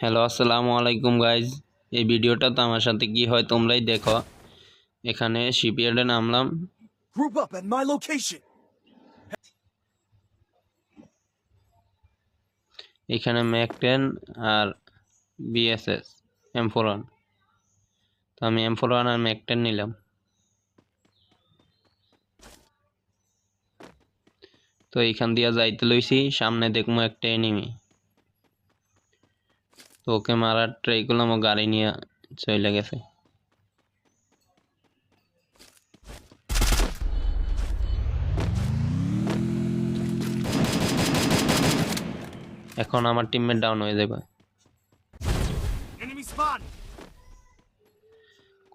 Hello আসসালামু আলাইকুম guys. এই ভিডিওটা তো আমার সাথে কি হয় তোমরাই দেখো। এখানে শিপইয়ার্ডে নামলাম। Group up at my location. এখানে ম্যাক-10 আর বিএসএস M41, তো আমি M41 আর ম্যাক-10 নিলাম। তো এইখান দিয়া যাইতে লইছি, সামনে দেখবো একটা এনিমি, তো ওকে মারার ট্রাই করলাম, ও গাড়ি নিয়ে চলে গেছে। এখন আমার টিমমেট ডাউন হয়ে যাবে। Enemy spot.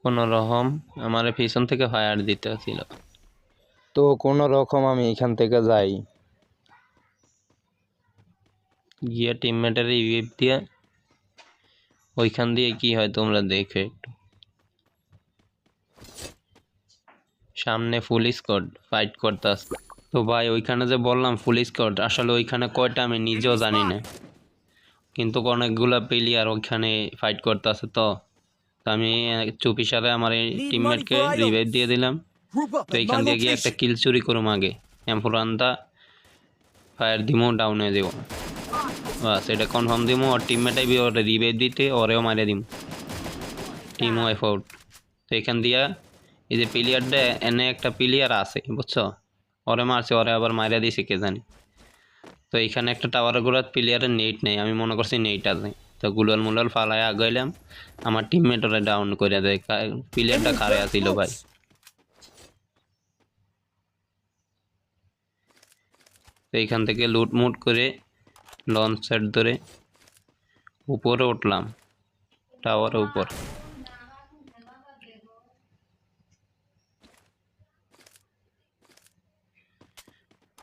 কোন রকম আমার পিছন থেকে ফায়ার দিতে ছিল, তো কোনো রকম আমি এখান থেকে যাই, গিয়ে টিমমেটের রিভিভ দিয়ে ওইখান দিয়ে কি হয় তোমরা দেখো একটু। সামনে ফুল স্কোয়াড ফাইট করতেছে। তো ভাই ওইখানে যে বললাম ফুল স্কোয়াড, আসলে ওইখানে কয়টা আমি নিজেও জানি না, কিন্তু অনেকগুলা প্লেয়ার ওইখানে ফাইট করতেছে। তো আমি চুপিসারে আমার এই টিমমেটকে রিভাইভ দিয়ে দিলাম। Group up তো at এইখান my দিয়ে গিয়ে একটা location. কিল চুরি করুম, আগে M41টা ফায়ার দিমো, ডাউন হয়ে দেবো, বাস এটা কনফার্ম দিমো। আর টিমমেটাই ওরে রিভাইভ দিতে ওরেও মারে দিম, টিম ওয়াইফ আউট। তো এখান দিয়া এই যে প্লেয়ারটা এনে একটা প্লেয়ার আছে বুঝছো, ওরে মারছে, ওরে আবার মারিয়া দিছে কে জানি। তো এইখানে একটা টাওয়ারের গোড়াত প্লেয়ারের নেট নেই, আমি মনে করছি নেট আছে। তো গুলাল মুলাল ফালায় আগাইলাম, আমার টিমমেট ওরে ডাউন করে দেয়। প্লেয়ারটা খারে আসিল ভাই। তো এইখান থেকে লুটমুট করে লঞ্চ সেট ধরে উপরে উঠলাম, টাওয়ারের উপর।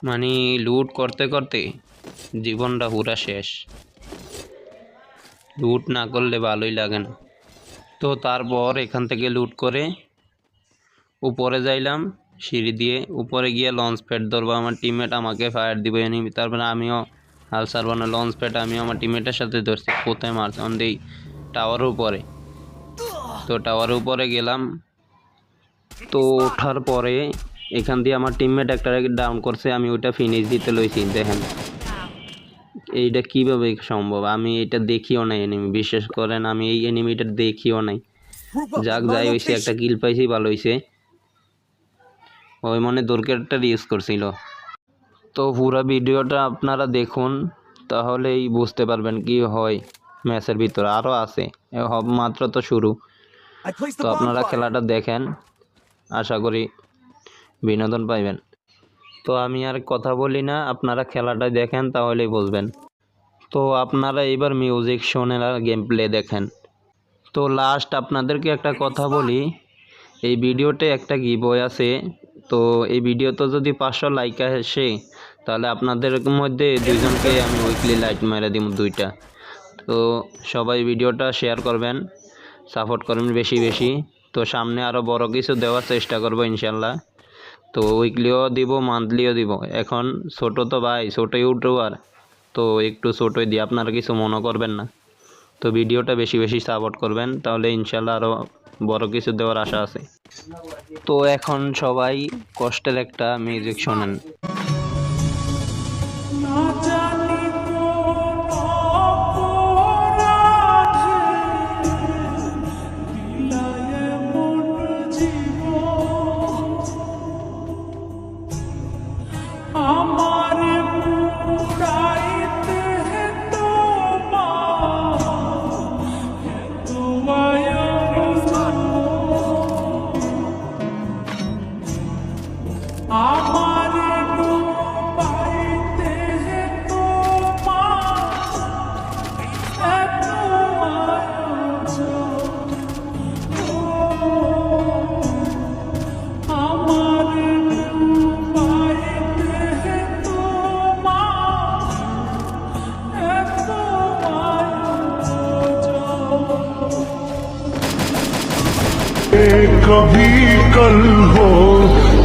মানে লুট করতে করতে জীবনটা পুরা শেষ, লুট না করলে ভালোই লাগে না। তো তারপর এখান থেকে লুট করে উপরে যাইলাম সিঁড়ি দিয়ে, উপরে গিয়ে লঞ্চ প্যাড ধরবো। আমার টিমমেট আমাকে ফায়ার দিবে এনিমি, তারপরে আমিও হাল ছাড়বো না, লঞ্চ প্যাড আমিও আমার টিমমেটের সাথে ধরছি। কোথায় মারছে অন্দেই টাওয়ারের উপরে। তো টাওয়ারের উপরে গেলাম, তো ওঠার পরে এখান দিয়ে আমার টিমমেট একটা ডাউন করছে, আমি ওইটা ফিনিশ দিতে লইছি। দেখেন এইটা কীভাবে সম্ভব, আমি এটা দেখিও নাই এনিমি, বিশ্বাস করেন আমি এই এনিমিটা দেখিও নাই। Group up যাক at my যাই হয়েছে, একটা location. কিল পাইছি, ভালো হয়েছে। ওই মনে দরকারটা ইউজ করছিল। তো পুরো ভিডিওটা আপনারা দেখুন, তাহলেই বুঝতে পারবেন কি হয় ম্যাচের ভিতরে। আরও আছে, মাত্র তো শুরু। I placed তো the আপনারা bonfire. খেলাটা দেখেন, আশা করি বিনোদন পাইবেন। তো আমি আর কথা বলি না, আপনারা খেলাটা দেখেন তাহলেই বুঝবেন। তো আপনারা এবার মিউজিক শোনেন আর গেম প্লে দেখেন। তো লাস্ট আপনাদেরকে একটা কথা বলি, এই ভিডিওতে একটা গিভওয়ে আছে। তো এই ভিডিওতে যদি 500 লাইক আসে, তাহলে আপনাদের মধ্যে দুইজনকে আমি উইকলি লাইট মেরে দিব 2টা। তো সবাই ভিডিওটা শেয়ার করবেন, সাপোর্ট করবেন বেশি বেশি। তো সামনে আরও বড় কিছু দেওয়ার চেষ্টা করবো ইনশাল্লাহ। তো উইকলিও দিব, মান্থলিও দিব। এখন ছোটো তো ভাই, ছোটো ইউটিউবার, তো একটু ছোটোই দিয়ে আপনারা কিছু মনে করবেন না। তো ভিডিওটা বেশি বেশি সাপোর্ট করবেন, তাহলে ইনশাল্লাহ আরও বড় কিছু দেওয়ার আশা আছে। তো এখন সবাই কষ্টের একটা মিউজিক শোনেন। कभी कल हो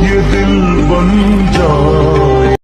ये दिल बन जा।